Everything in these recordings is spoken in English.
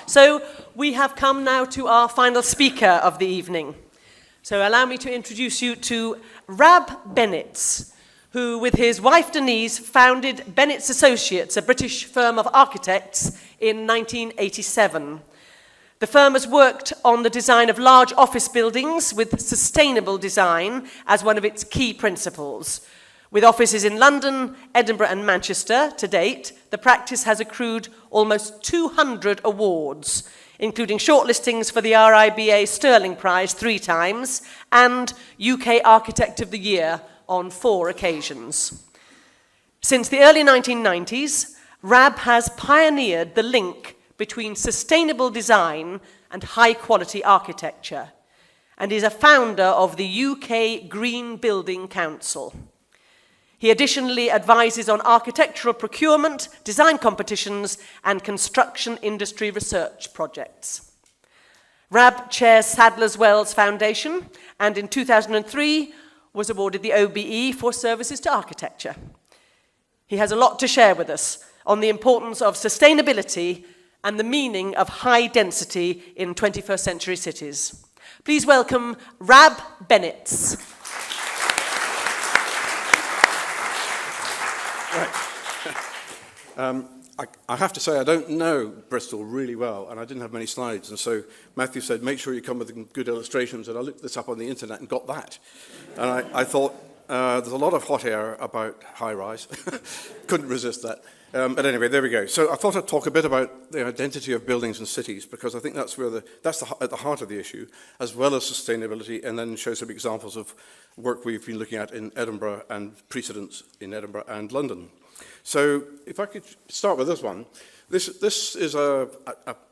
So we have come now to our final speaker of the evening. So allow me to introduce you to Rab Bennetts, who with his wife Denise founded Bennetts Associates, a British firm of architects, in 1987. The firm has worked on the design of large office buildings with sustainable design as one of its key principles. With offices in London, Edinburgh and Manchester to date, the practice has accrued almost 200 awards, including shortlistings for the RIBA Sterling Prize 3 times and UK Architect of the Year on 4 occasions. Since the early 1990s, Rab has pioneered the link between sustainable design and high-quality architecture, and is a founder of the UK Green Building Council. He additionally advises on architectural procurement, design competitions, and construction industry research projects. Rab chairs Sadler's Wells Foundation, and in 2003 was awarded the OBE for services to architecture. He has a lot to share with us on the importance of sustainability and the meaning of high density in 21st century cities. Please welcome Rab Bennetts. Right. I have to say I don't know Bristol really well, and I didn't have many slides, and so Matthew said, make sure you come with good illustrations, and I looked this up on the internet and got that. And I thought, there's a lot of hot air about high-rise. Couldn't resist that. But anyway, there we go. So I thought I'd talk a bit about the identity of buildings and cities, because I think that's at the heart of the issue, as well as sustainability, and then show some examples of work we've been looking at in Edinburgh and precedents in Edinburgh and London. So if I could start with this one. This is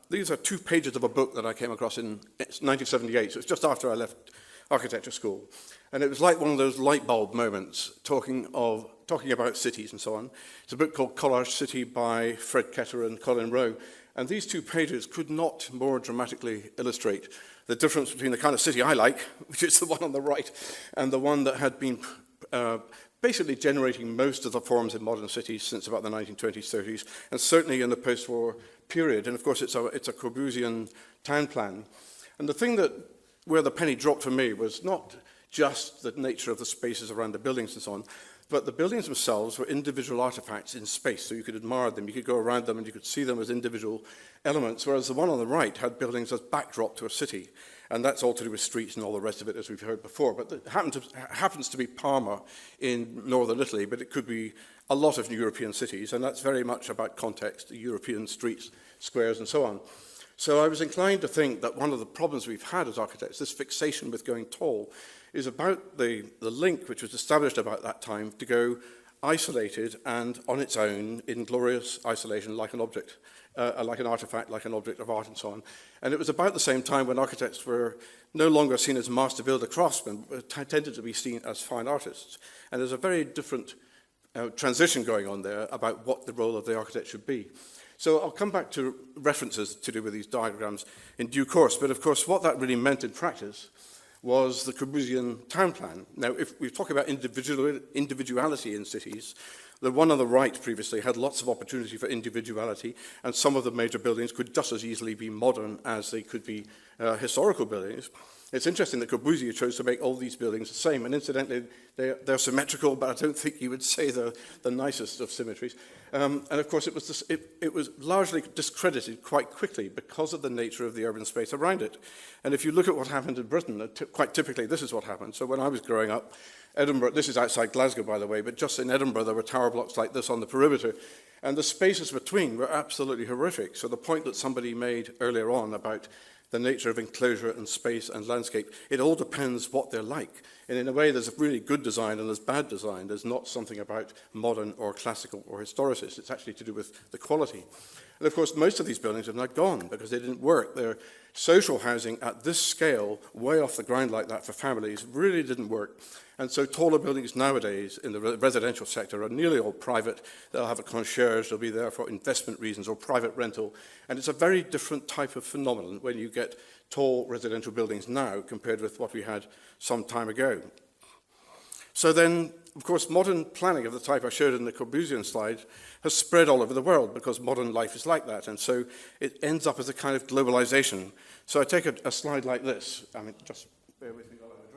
these are 2 pages of a book that I came across in 1978, so it's just after I left architecture school. And it was like one of those light bulb moments, talking about cities and so on. It's a book called Collage City by Fred Ketter and Colin Rowe. And these 2 pages could not more dramatically illustrate the difference between the kind of city I like, which is the one on the right, and the one that had been basically generating most of the forms in modern cities since about the 1920s, 30s, and certainly in the post-war period. And of course, it's a Corbusian town plan. And the thing where the penny dropped for me was not just the nature of the spaces around the buildings and so on, but the buildings themselves were individual artifacts in space, so you could admire them, you could go around them, and you could see them as individual elements, whereas the one on the right had buildings as backdrop to a city. And that's all to do with streets and all the rest of it, as we've heard before. But it happens to be Parma in northern Italy, but it could be a lot of European cities, and that's very much about context, the European streets, squares, and so on. So I was inclined to think that one of the problems we've had as architects, this fixation with going tall, is about the link which was established about that time to go isolated and on its own in glorious isolation like an object, like an artifact, like an object of art and so on. And it was about the same time when architects were no longer seen as master builder craftsmen, but tended to be seen as fine artists. And there's a very different transition going on there about what the role of the architect should be. So I'll come back to references to do with these diagrams in due course. But of course, what that really meant in practice was the Corbusian town plan. Now, if we talk about individuality in cities, the one on the right previously had lots of opportunity for individuality, and some of the major buildings could just as easily be modern as they could be historical buildings. It's interesting that Corbusier chose to make all these buildings the same, and incidentally, they're symmetrical, but I don't think you would say they're the nicest of symmetries. And of course, it was largely discredited quite quickly because of the nature of the urban space around it. And if you look at what happened in Britain, quite typically, this is what happened. So when I was growing up, Edinburgh, this is outside Glasgow, by the way, but just in Edinburgh, there were tower blocks like this on the perimeter, and the spaces between were absolutely horrific. So the point that somebody made earlier on about the nature of enclosure and space and landscape, it all depends what they're like. And in a way, there's really good design and there's bad design. There's not something about modern or classical or historicist. It's actually to do with the quality. And of course, most of these buildings have now gone because they didn't work. Their social housing at this scale, way off the ground like that for families, really didn't work. And so taller buildings nowadays in the residential sector are nearly all private. They'll have a concierge, they'll be there for investment reasons or private rental. And it's a very different type of phenomenon when you get tall residential buildings now compared with what we had some time ago. So then of course, modern planning of the type I showed in the Corbusier slide has spread all over the world because modern life is like that. And so it ends up as a kind of globalization. So I take a slide like this. I mean, just bear with me while I have a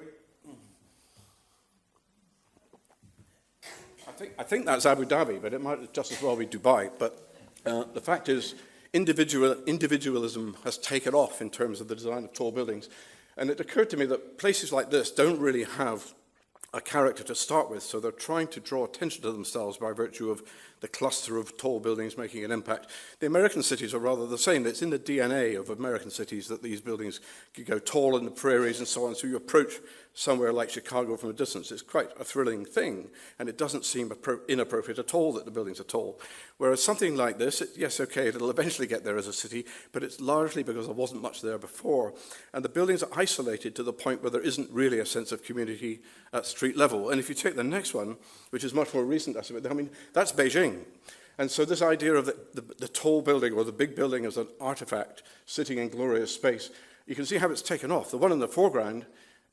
drink. I think that's Abu Dhabi, but it might just as well be Dubai. But the fact is, individualism has taken off in terms of the design of tall buildings. And it occurred to me that places like this don't really have a character to start with, so they're trying to draw attention to themselves by virtue of the cluster of tall buildings making an impact. The American cities are rather the same. It's in the DNA of American cities that these buildings could go tall in the prairies and so on. So you approach somewhere like Chicago from a distance. It's quite a thrilling thing, and it doesn't seem inappropriate at all that the buildings are tall. Whereas something like this, yes, okay, it'll eventually get there as a city, but it's largely because there wasn't much there before. And the buildings are isolated to the point where there isn't really a sense of community at street level. And if you take the next one, which is much more recent, I mean, that's Beijing. And so this idea of the tall building or the big building as an artifact sitting in glorious space, you can see how it's taken off. The one in the foreground,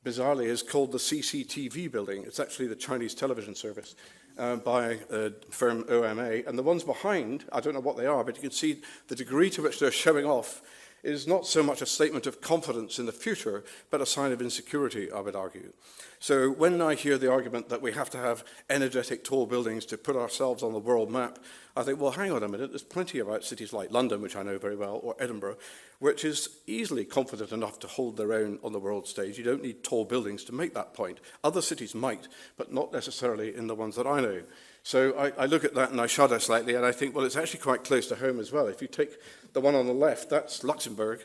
bizarrely, is called the CCTV building. It's actually the Chinese television service by the firm OMA. And the ones behind, I don't know what they are, but you can see the degree to which they're showing off is not so much a statement of confidence in the future, but a sign of insecurity, I would argue. So when I hear the argument that we have to have energetic tall buildings to put ourselves on the world map, I think, well, hang on a minute, there's plenty about cities like London, which I know very well, or Edinburgh, which is easily confident enough to hold their own on the world stage. You don't need tall buildings to make that point. Other cities might, but not necessarily in the ones that I know. So I look at that and I shudder slightly, and I think, well, it's actually quite close to home as well. If you take the one on the left, that's Luxembourg,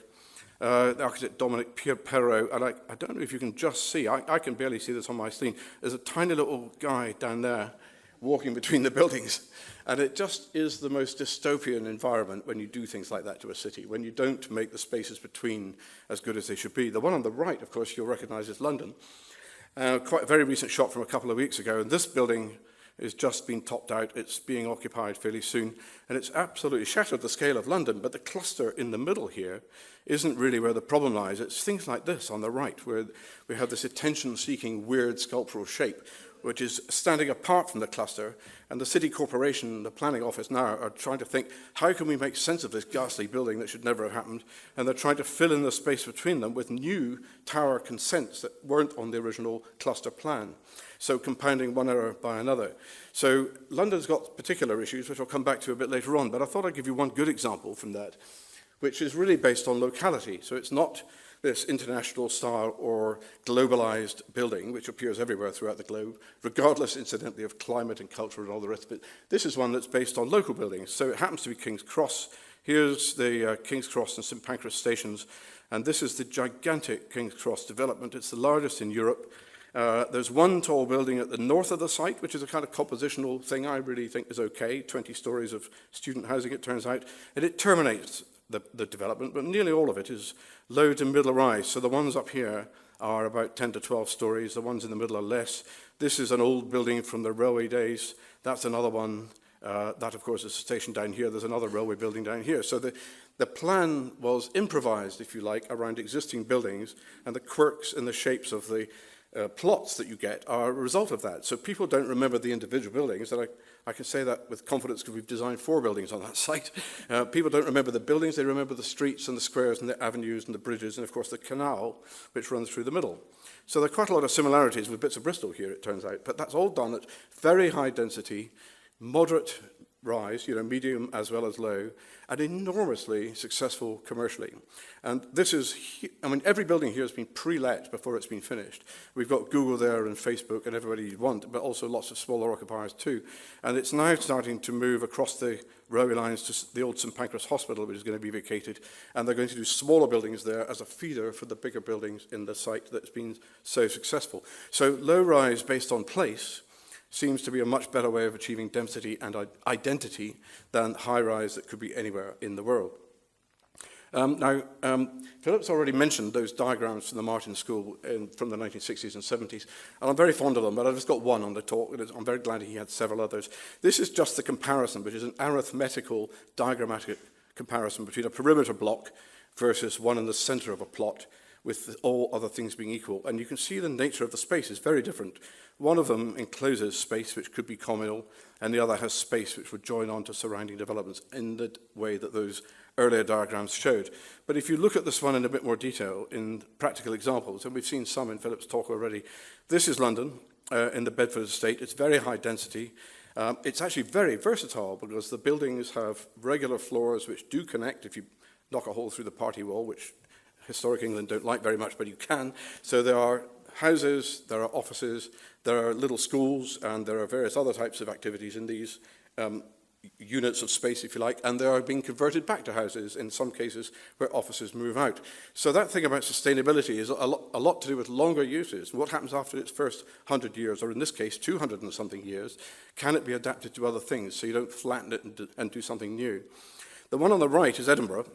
the architect Dominic Perrault, and I don't know if you can just see, I can barely see this on my screen, there's a tiny little guy down there walking between the buildings, and it just is the most dystopian environment when you do things like that to a city, when you don't make the spaces between as good as they should be. The one on the right, of course, you'll recognize is London. Quite a very recent shot from a couple of weeks ago, and this building is just been topped out. It's being occupied fairly soon, and it's absolutely shattered the scale of London, but the cluster in the middle here isn't really where the problem lies. It's things like this on the right, where we have this attention-seeking, weird sculptural shape, which is standing apart from the cluster, and the city corporation, the planning office now, are trying to think, how can we make sense of this ghastly building that should never have happened? And they're trying to fill in the space between them with new tower consents that weren't on the original cluster plan. So compounding one error by another. So London's got particular issues, which I'll come back to a bit later on, but I thought I'd give you one good example from that, which is really based on locality. So it's not this international style or globalized building, which appears everywhere throughout the globe, regardless, incidentally, of climate and culture and all the rest of it. This is one that's based on local buildings. So it happens to be King's Cross. Here's the King's Cross and St Pancras stations, and this is the gigantic King's Cross development. It's the largest in Europe. There's one tall building at the north of the site, which is a kind of compositional thing I really think is okay, 20 stories of student housing, it turns out, and it terminates the development, but nearly all of it is low to middle rise. So the ones up here are about 10 to 12 stories, the ones in the middle are less. This is an old building from the railway days. That's another one. That, of course, is a station down here. There's another railway building down here. So the plan was improvised, if you like, around existing buildings, and the quirks and the shapes of the plots that you get are a result of that. So people don't remember the individual buildings, and I can say that with confidence because we've designed 4 buildings on that site. People don't remember the buildings, they remember the streets and the squares and the avenues and the bridges and, of course, the canal which runs through the middle. So there are quite a lot of similarities with bits of Bristol here, it turns out, but that's all done at very high density, moderate rise, medium as well as low, and enormously successful commercially. And this is, every building here has been pre-let before it's been finished. We've got Google there and Facebook and everybody you want, but also lots of smaller occupiers too. And it's now starting to move across the railway lines to the old St Pancras Hospital, which is going to be vacated, and they're going to do smaller buildings there as a feeder for the bigger buildings in the site that's been so successful. So low-rise based on place seems to be a much better way of achieving density and identity than high-rise that could be anywhere in the world. Philip's already mentioned those diagrams from the Martin School from the 1960s and 70s, and I'm very fond of them, but I've just got one on the talk, and I'm very glad he had several others. This is just the comparison, which is an arithmetical, diagrammatic comparison between a perimeter block versus one in the center of a plot, with all other things being equal. And you can see the nature of the space is very different. One of them encloses space which could be communal, and the other has space which would join on to surrounding developments in the way that those earlier diagrams showed. But if you look at this one in a bit more detail in practical examples, and we've seen some in Philip's talk already, this is London in the Bedford estate. It's very high density. It's actually very versatile because the buildings have regular floors which do connect if you knock a hole through the party wall, which historic England don't like very much, but you can. So there are houses, there are offices, there are little schools, and there are various other types of activities in these units of space, if you like, and they are being converted back to houses in some cases where offices move out. So that thing about sustainability is a lot to do with longer uses. What happens after its first 100 years, or in this case 200 and something years? Can it be adapted to other things so you don't flatten it and do something new? The one on the right is Edinburgh,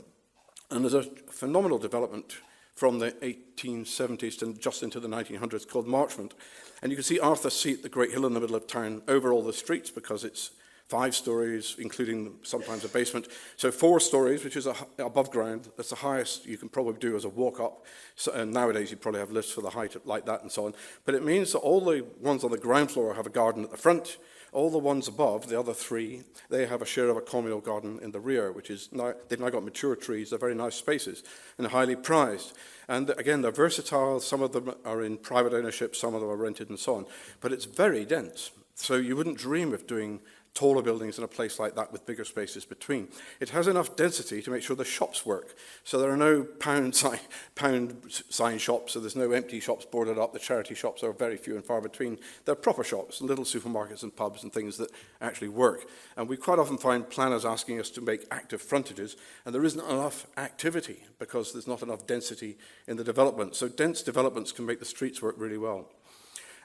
and there's a phenomenal development from the 1870s to just into the 1900s called Marchmont. And you can see Arthur's Seat, the great hill in the middle of town, over all the streets because it's 5 stories, including sometimes a basement. So 4 stories, which is above ground. That's the highest you can probably do as a walk-up. So, and nowadays you probably have lifts for the height like that and so on. But it means that all the ones on the ground floor have a garden at the front. All the ones above, the other 3, they have a share of a communal garden in the rear, which is now, they've now got mature trees. They're very nice spaces and highly prized. And again, they're versatile. Some of them are in private ownership, some of them are rented and so on. But it's very dense. So you wouldn't dream of doing taller buildings in a place like that with bigger spaces between. It has enough density to make sure the shops work. So there are no pound sign shops, so there's no empty shops boarded up. The charity shops are very few and far between. They're proper shops, little supermarkets and pubs and things that actually work. And we quite often find planners asking us to make active frontages, and there isn't enough activity because there's not enough density in the development. So dense developments can make the streets work really well.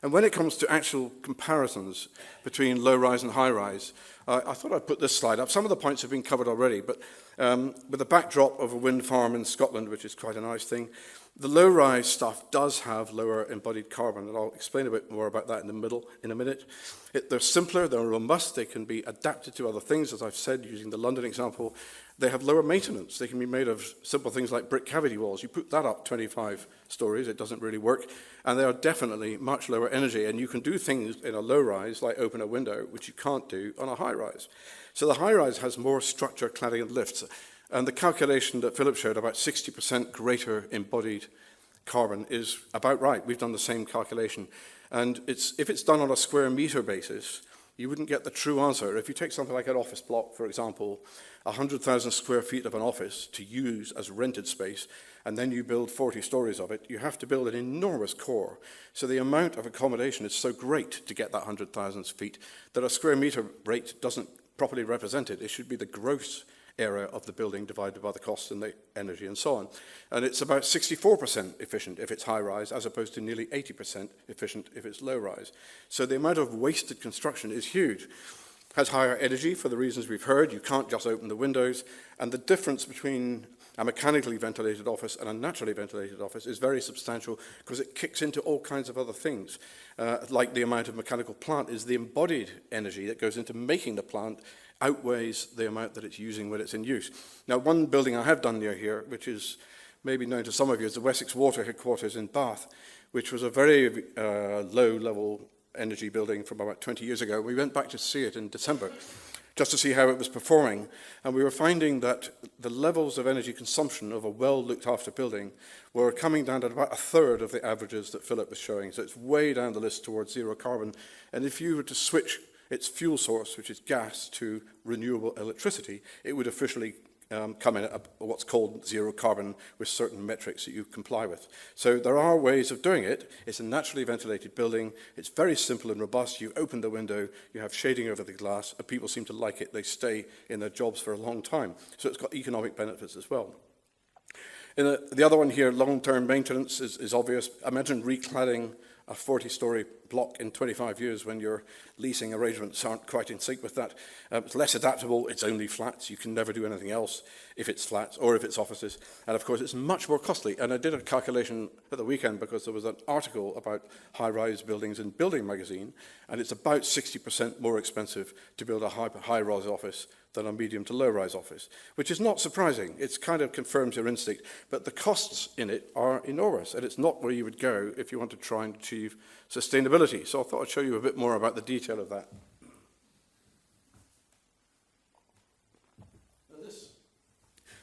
And when it comes to actual comparisons between low-rise and high-rise, I thought I'd put this slide up. Some of the points have been covered already, but with the backdrop of a wind farm in Scotland, which is quite a nice thing, the low-rise stuff does have lower embodied carbon, and I'll explain a bit more about that in a minute. They're simpler, they're robust, they can be adapted to other things, as I've said, using the London example. They have lower maintenance. They can be made of simple things like brick cavity walls. You put that up 25 stories, it doesn't really work. And they are definitely much lower energy. And you can do things in a low-rise, like open a window, which you can't do on a high-rise. So the high-rise has more structure, cladding, and lifts. And the calculation that Philip showed, about 60% greater embodied carbon, is about right. We've done the same calculation. And if it's done on a square meter basis, you wouldn't get the true answer. If you take something like an office block, for example, 100,000 square feet of an office to use as rented space, and then you build 40 stories of it, you have to build an enormous core. So the amount of accommodation is so great to get that 100,000 feet that a square meter rate doesn't properly represent it. It should be the gross area of the building divided by the cost and the energy and so on. And it's about 64% efficient if it's high-rise, as opposed to nearly 80% efficient if it's low-rise. So the amount of wasted construction is huge. Has higher energy for the reasons we've heard. You can't just open the windows. And the difference between a mechanically ventilated office and a naturally ventilated office is very substantial because it kicks into all kinds of other things. Like the amount of mechanical plant is the embodied energy that goes into making the plant outweighs the amount that it's using when it's in use. Now, one building I have done near here, which is maybe known to some of you, is the Wessex Water headquarters in Bath, which was a very low-level energy building from about 20 years ago. We went back to see it in December, just to see how it was performing, and we were finding that the levels of energy consumption of a well-looked-after building were coming down at about a third of the averages that Philip was showing, so it's way down the list towards zero carbon. And if you were to switch its fuel source, which is gas, to renewable electricity, it would officially come in at what's called zero carbon with certain metrics that you comply with. So there are ways of doing it. It's a naturally ventilated building. It's very simple and robust. You open the window, you have shading over the glass, and people seem to like it. They stay in their jobs for a long time. So it's got economic benefits as well. The other one here, long-term maintenance, is obvious. Imagine recladding a 40-storey block in 25 years when your leasing arrangements aren't quite in sync with that. It's less adaptable, it's only flats, you can never do anything else if it's flats or if it's offices. And of course, it's much more costly. And I did a calculation at the weekend because there was an article about high-rise buildings in Building magazine, and it's about 60% more expensive to build a high-rise office than a medium to low-rise office, which is not surprising. It kind of confirms your instinct, but the costs in it are enormous, and it's not where you would go if you want to try and achieve sustainability. So I thought I'd show you a bit more about the detail of that.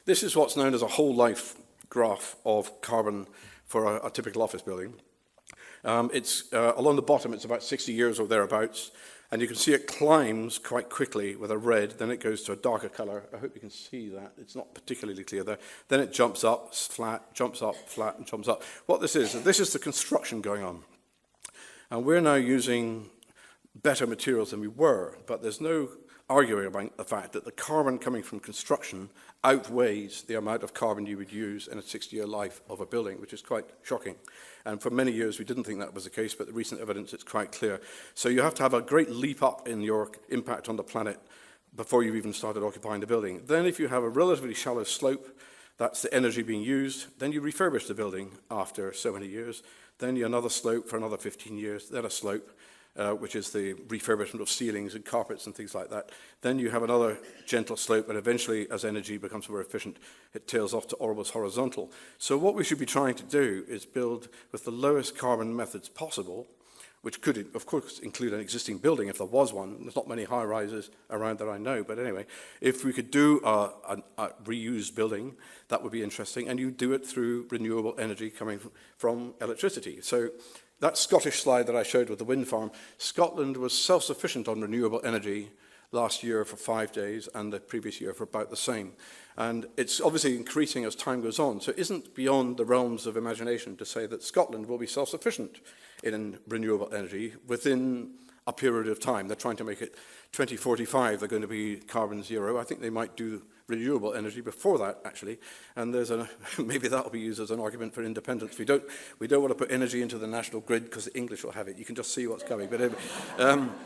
This is what's known as a whole life graph of carbon for a typical office building. It's along the bottom, it's about 60 years or thereabouts. And you can see it climbs quite quickly with a red, then it goes to a darker colour. I hope you can see that. It's not particularly clear there. Then it jumps up, flat, jumps up, flat, and jumps up. What this is the construction going on. And we're now using better materials than we were, but there's no arguing about the fact that the carbon coming from construction outweighs the amount of carbon you would use in a 60-year life of a building, which is quite shocking. And for many years, we didn't think that was the case, but the recent evidence, it's quite clear. So you have to have a great leap up in your impact on the planet before you've even started occupying the building. Then if you have a relatively shallow slope, that's the energy being used, then you refurbish the building after so many years. Then you another slope for another 15 years, then a slope, which is the refurbishment of ceilings and carpets and things like that. Then you have another gentle slope, and eventually, as energy becomes more efficient, it tails off to almost horizontal. So what we should be trying to do is build with the lowest carbon methods possible, which could, of course, include an existing building if there was one. There's not many high-rises around that I know, but anyway, if we could do a reused building, that would be interesting, and you do it through renewable energy coming from electricity. So that Scottish slide that I showed with the wind farm, Scotland was self-sufficient on renewable energy last year for 5 days and the previous year for about the same. And it's obviously increasing as time goes on. So it isn't beyond the realms of imagination to say that Scotland will be self-sufficient in renewable energy within a period of time. They're trying to make it 2045, they're going to be carbon zero. I think they might do renewable energy before that, actually. And there's maybe that'll be used as an argument for independence. We don't want to put energy into the national grid because the English will have it. You can just see what's coming. But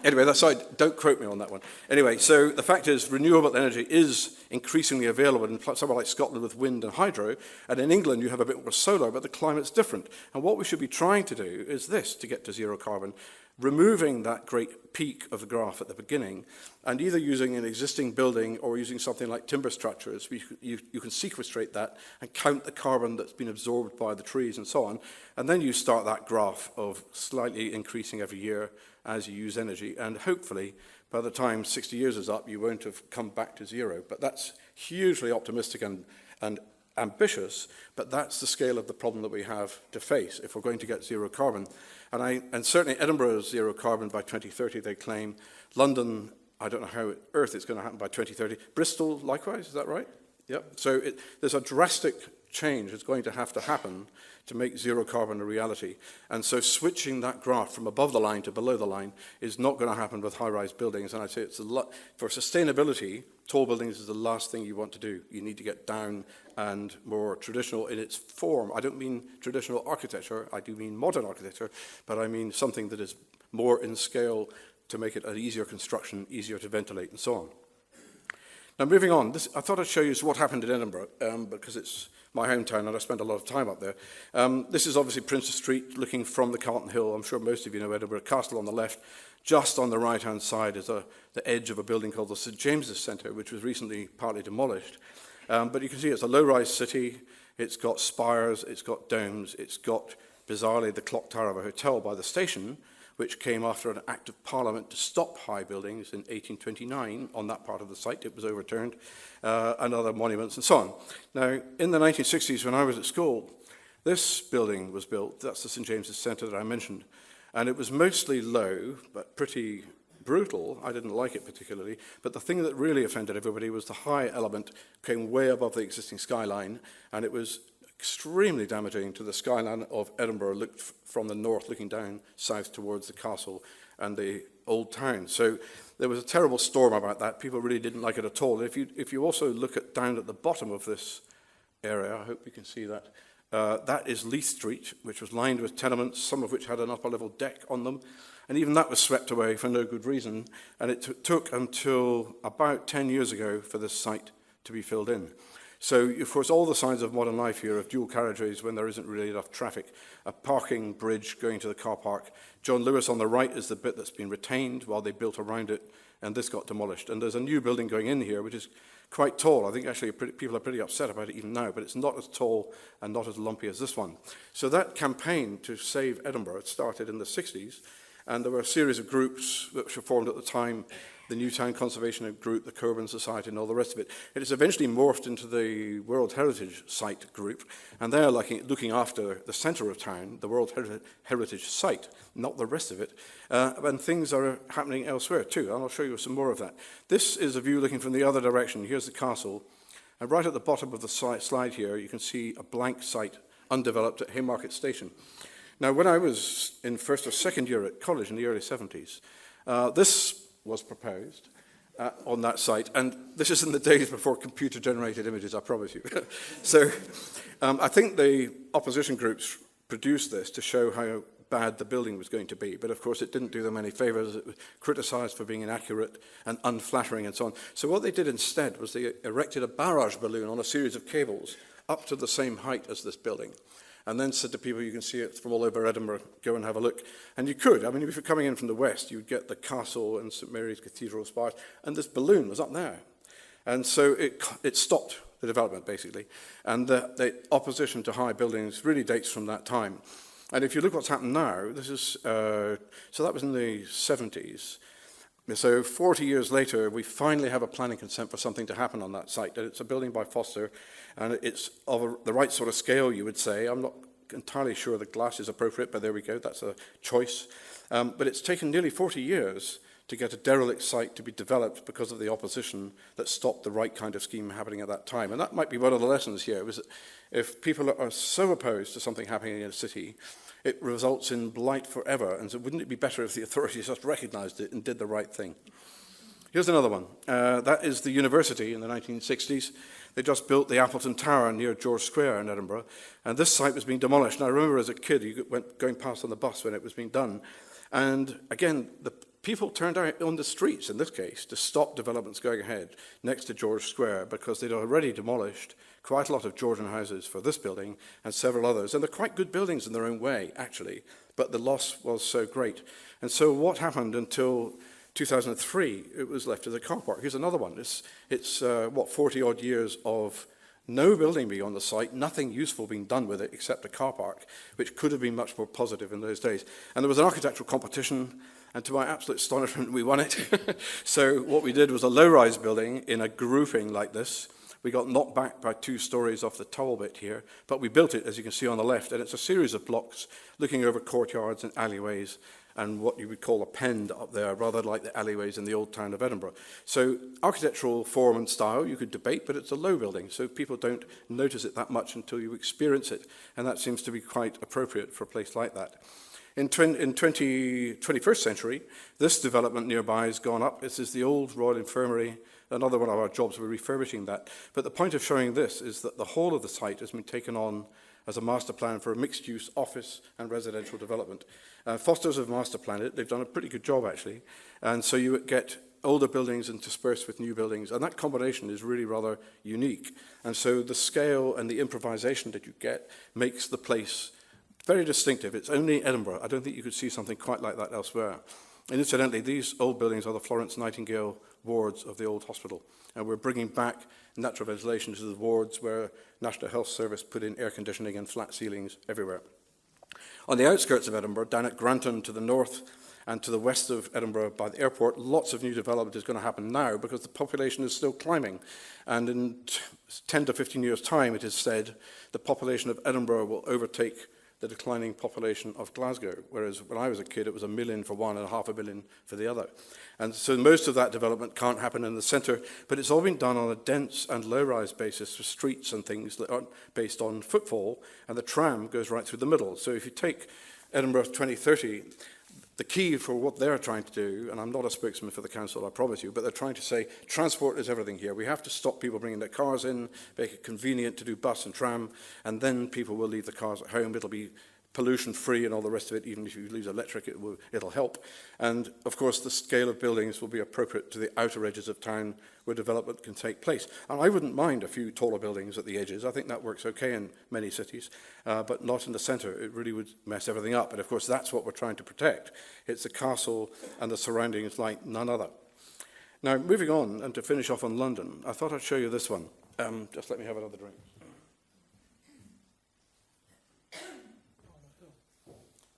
anyway, that's sorry, don't quote me on that one. Anyway, so the fact is renewable energy is increasingly available in somewhere like Scotland with wind and hydro. And in England, you have a bit more solar, but the climate's different. And what we should be trying to do is this, to get to zero carbon, removing that great peak of the graph at the beginning and either using an existing building or using something like timber structures, you can sequestrate that and count the carbon that's been absorbed by the trees and so on, and then you start that graph of slightly increasing every year as you use energy, and hopefully by the time 60 years is up, you won't have come back to zero. But that's hugely optimistic and ambitious, but that's the scale of the problem that we have to face if we're going to get zero carbon. And certainly Edinburgh is zero carbon by 2030, they claim. London, I don't know how on earth it's going to happen by 2030. Bristol, likewise, is that right? Yep. So there's a drastic change that's going to happen to make zero carbon a reality. And so switching that graph from above the line to below the line is not going to happen with high-rise buildings. And I'd say it's for sustainability, tall buildings is the last thing you want to do. You need to get down and more traditional in its form. I don't mean traditional architecture, I do mean modern architecture, but I mean something that is more in scale to make it an easier construction, easier to ventilate, and so on. Now, moving on, I thought I'd show you what happened in Edinburgh, because it's my hometown and I spent a lot of time up there. This is obviously Princess Street, looking from the Carlton Hill. I'm sure most of you know Edinburgh Castle on the left. Just on the right-hand side is the edge of a building called the St James's Centre, which was recently partly demolished. But you can see it's a low-rise city. It's got spires, it's got domes, it's got, bizarrely, the clock tower of a hotel by the station, which came after an act of Parliament to stop high buildings in 1829 on that part of the site. It was overturned, and other monuments and so on. Now, in the 1960s, when I was at school, this building was built. That's the St James's Centre that I mentioned. And it was mostly low, but pretty brutal. I didn't like it particularly. But the thing that really offended everybody was the high element came way above the existing skyline, and it was extremely damaging to the skyline of Edinburgh, looked from the north, looking down south towards the castle and the old town. So there was a terrible storm about that. People really didn't like it at all. If you also look down at the bottom of this area, I hope you can see that, That is Leith Street, which was lined with tenements, some of which had an upper-level deck on them. And even that was swept away for no good reason. And it took until about 10 years ago for this site to be filled in. So, of course, all the signs of modern life here of dual carriageways when there isn't really enough traffic, a parking bridge going to the car park. John Lewis on the right is the bit that's been retained while they built around it, and this got demolished. And there's a new building going in here, which is quite tall. I think actually people are pretty upset about it even now, but it's not as tall and not as lumpy as this one. So that campaign to save Edinburgh started in the 60s, and there were a series of groups which were formed at the time, the Newtown Conservation Group, the Coburn Society, and all the rest of it. It has eventually morphed into the World Heritage Site group, and they're looking after the centre of town, the World Heritage Site, not the rest of it. And things are happening elsewhere too, and I'll show you some more of that. This is a view looking from the other direction. Here's the castle, and right at the bottom of the slide here, you can see a blank site, undeveloped at Haymarket Station. Now, when I was in first or second year at college in the early 70s, this was proposed on that site, and this is in the days before computer-generated images, I promise you. So I think the opposition groups produced this to show how bad the building was going to be, but of course it didn't do them any favours. It was criticised for being inaccurate and unflattering and so on. So what they did instead was they erected a barrage balloon on a series of cables up to the same height as this building, and then said to people, you can see it from all over Edinburgh, go and have a look. And you could. I mean, if you're coming in from the west, you would get the castle and St Mary's Cathedral spires, and this balloon was up there. And so it stopped the development, basically. And the opposition to high buildings really dates from that time. And if you look what's happened now, this is, so that was in the 70s. So 40 years later, we finally have a planning consent for something to happen on that site. It's a building by Foster, and it's of the right sort of scale, you would say. I'm not entirely sure the glass is appropriate, but there we go, that's a choice. But it's taken nearly 40 years to get a derelict site to be developed because of the opposition that stopped the right kind of scheme happening at that time. And that might be one of the lessons here, was that if people are so opposed to something happening in a city, it results in blight forever. And so wouldn't it be better if the authorities just recognised it and did the right thing? Here's another one. That is the university in the 1960s. They just built the Appleton Tower near George Square in Edinburgh, and this site was being demolished. And I remember as a kid, you went going past on the bus when it was being done. And again, the people turned out on the streets, in this case, to stop developments going ahead next to George Square because they'd already demolished quite a lot of Georgian houses for this building and several others. And they're quite good buildings in their own way, actually, but the loss was so great. And so what happened until 2003, it was left as a car park. Here's another one. It's 40-odd years of no building being on the site, nothing useful being done with it except a car park, which could have been much more positive in those days. And there was an architectural competition, and to my absolute astonishment, we won it. So what we did was a low-rise building in a grouping like this. We got knocked back by 2 stories off the towel bit here, but we built it, as you can see on the left, and it's a series of blocks looking over courtyards and alleyways, and what you would call a pend up there, rather like the alleyways in the old town of Edinburgh. So architectural form and style you could debate, but it's a low building, so people don't notice it that much until you experience it, and that seems to be quite appropriate for a place like that. In 21st century, this development nearby has gone up. This is the old Royal Infirmary. Another one of our jobs, we're refurbishing that. But the point of showing this is that the whole of the site has been taken on as a master plan for a mixed-use office and residential development. Foster's have master planned it. They've done a pretty good job, actually. And so you get older buildings interspersed with new buildings. And that combination is really rather unique. And so the scale and the improvisation that you get makes the place very distinctive. It's only Edinburgh. I don't think you could see something quite like that elsewhere. And incidentally, these old buildings are the Florence Nightingale wards of the old hospital. And we're bringing back natural ventilation to the wards where National Health Service put in air conditioning and flat ceilings everywhere. On the outskirts of Edinburgh, down at Granton to the north and to the west of Edinburgh by the airport, lots of new development is going to happen now because the population is still climbing. And in 10 to 15 years' time, it is said, the population of Edinburgh will overtake the declining population of Glasgow, whereas when I was a kid, it was 1 million for one and 500,000 for the other. And so most of that development can't happen in the centre, but it's all been done on a dense and low-rise basis for streets and things that aren't based on footfall, and the tram goes right through the middle. So if you take Edinburgh 2030, the key for what they're trying to do, and I'm not a spokesman for the council, I promise you, but they're trying to say transport is everything here. We have to stop people bringing their cars in, make it convenient to do bus and tram, and then people will leave the cars at home. It'll be pollution-free and all the rest of it. Even if you lose electric, it'll help. And, of course, the scale of buildings will be appropriate to the outer edges of town where development can take place. And I wouldn't mind a few taller buildings at the edges. I think that works okay in many cities, but not in the centre. It really would mess everything up. And, of course, that's what we're trying to protect. It's the castle and the surroundings like none other. Now, moving on, and to finish off on London, I thought I'd show you this one. Just let me have another drink.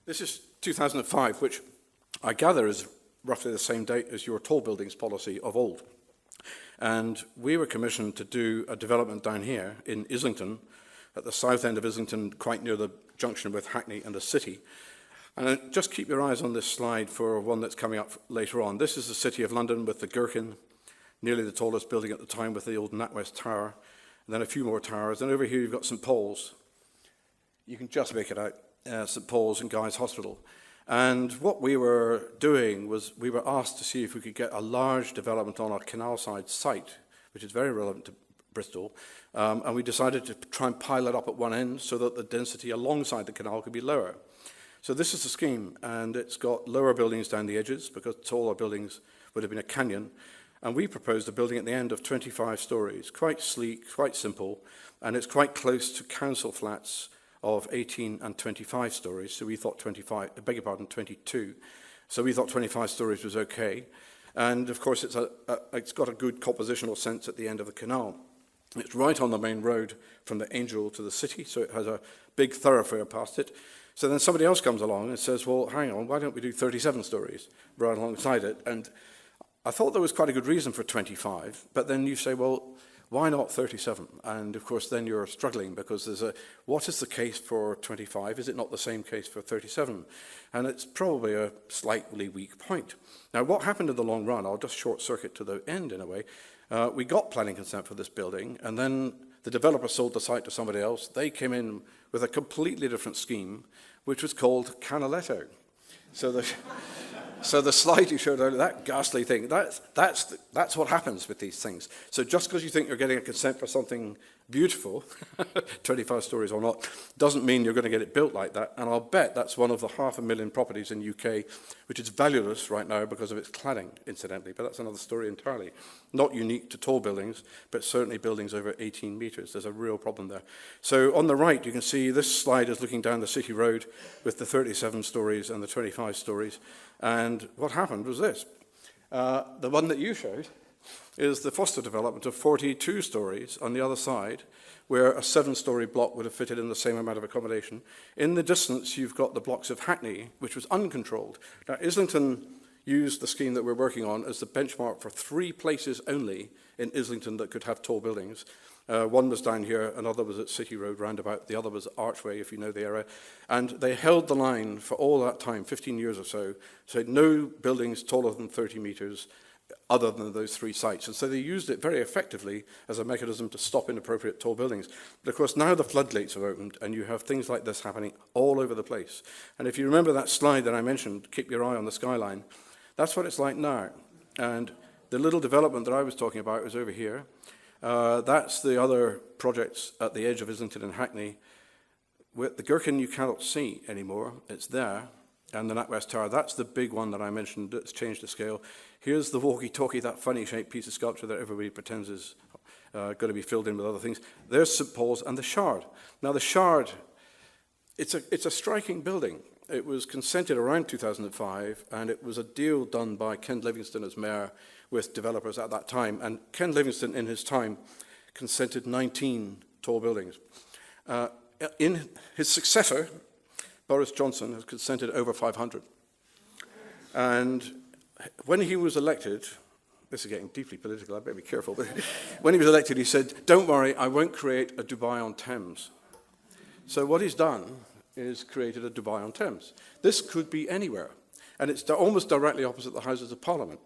This is 2005, which I gather is roughly the same date as your tall buildings policy of old. And we were commissioned to do a development down here in Islington, at the south end of Islington, quite near the junction with Hackney and the city. And just keep your eyes on this slide for one that's coming up later on. This is the City of London with the Gherkin, nearly the tallest building at the time with the old NatWest Tower, and then a few more towers. And over here you've got St Paul's. You can just make it out. St Paul's and Guy's Hospital. And what we were doing was we were asked to see if we could get a large development on a canal side site, which is very relevant to Bristol, and we decided to try and pile it up at one end so that the density alongside the canal could be lower. So this is the scheme, and it's got lower buildings down the edges because taller buildings would have been a canyon. And we proposed a building at the end of 25 stories, quite sleek, quite simple, and it's quite close to council flats of 18 and 25 stories, so we thought 22. So we thought 25 stories was okay. And of course, it's got a good compositional sense at the end of the canal. It's right on the main road from the Angel to the city, so it has a big thoroughfare past it. So then somebody else comes along and says, well, hang on, why don't we do 37 stories right alongside it? And I thought there was quite a good reason for 25, but then you say, well, why not 37? And of course, then you're struggling because what is the case for 25? Is it not the same case for 37? And it's probably a slightly weak point. Now, what happened in the long run, I'll just short circuit to the end in a way. We got planning consent for this building, and then the developer sold the site to somebody else. They came in with a completely different scheme, which was called Canaletto. So the slide you showed earlier, that ghastly thing, that's what happens with these things. So just because you think you're getting a consent for something beautiful, 25 stories or not, doesn't mean you're going to get it built like that. And I'll bet that's one of the 500,000 properties in the UK, which is valueless right now because of its cladding, incidentally. But that's another story entirely. Not unique to tall buildings, but certainly buildings over 18 metres. There's a real problem there. So on the right, you can see this slide is looking down the city road with the 37 stories and the 25 stories. And what happened was this. The one that you showed is the Foster development of 42 stories on the other side, where a 7-story block would have fitted in the same amount of accommodation. In the distance, you've got the blocks of Hackney, which was uncontrolled. Now, Islington used the scheme that we're working on as the benchmark for 3 places only in Islington that could have tall buildings. One was down here, another was at City Road roundabout, the other was at Archway, if you know the area. And they held the line for all that time, 15 years or so, said no buildings taller than 30 metres other than those 3 sites. And so they used it very effectively as a mechanism to stop inappropriate tall buildings. But of course, now the floodgates have opened and you have things like this happening all over the place. And if you remember that slide that I mentioned, keep your eye on the skyline, that's what it's like now. And the little development that I was talking about was over here. That's the other projects at the edge of Islington and Hackney. With the Gherkin you cannot see anymore, it's there. And the NatWest Tower, that's the big one that I mentioned that's changed the scale. Here's the walkie-talkie, that funny-shaped piece of sculpture that everybody pretends is going to be filled in with other things. There's St Paul's and the Shard. Now, the Shard, it's a striking building. It was consented around 2005, and it was a deal done by Ken Livingstone as mayor with developers at that time. And Ken Livingstone, in his time, consented 19 tall buildings. In his successor, Boris Johnson, has consented over 500. And when he was elected, this is getting deeply political, I better be careful, but when he was elected, he said, don't worry, I won't create a Dubai on Thames. So what he's done is created a Dubai on Thames. This could be anywhere, and it's almost directly opposite the Houses of Parliament,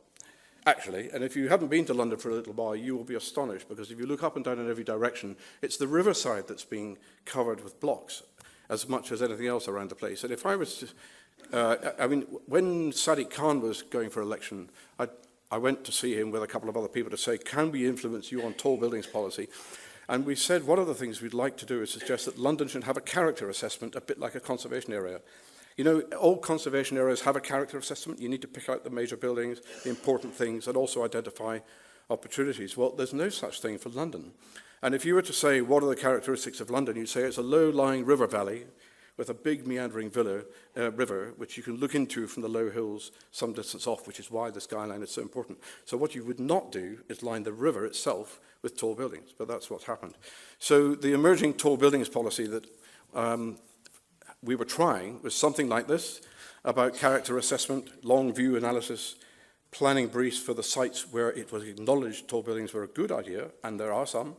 actually. And if you haven't been to London for a little while, you will be astonished, because if you look up and down in every direction, it's the riverside that's being covered with blocks as much as anything else around the place. And if I was to I mean, when Sadiq Khan was going for election, I went to see him with a couple of other people to say, can we influence you on tall buildings policy? And we said one of the things we'd like to do is suggest that London should have a character assessment, a bit like a conservation area. You know, all conservation areas have a character assessment. You need to pick out the major buildings, the important things, and also identify opportunities. Well, there's no such thing for London. And if you were to say, what are the characteristics of London, you'd say it's a low-lying river valley with a big meandering river, which you can look into from the low hills some distance off, which is why the skyline is so important. So what you would not do is line the river itself with tall buildings, but that's what's happened. So the emerging tall buildings policy that we were trying was something like this, about character assessment, long view analysis, planning briefs for the sites where it was acknowledged tall buildings were a good idea, and there are some,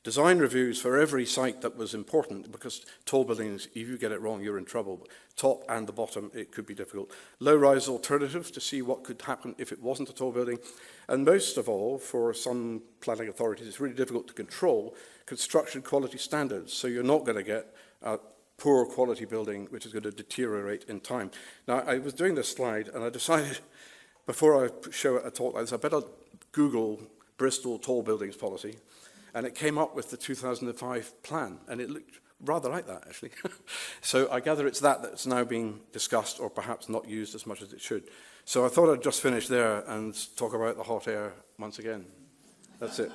design reviews for every site that was important, because tall buildings, if you get it wrong, you're in trouble. Top and the bottom, it could be difficult. Low-rise alternatives to see what could happen if it wasn't a tall building. And most of all, for some planning authorities, it's really difficult to control construction quality standards. So you're not going to get a poor quality building which is going to deteriorate in time. Now, I was doing this slide, and I decided, before I show a talk like this, I better Google Bristol tall buildings policy. And it came up with the 2005 plan, and it looked rather like that, actually. So I gather it's that's now being discussed, or perhaps not used as much as it should. So I thought I'd just finish there and talk about the hot air once again. That's it.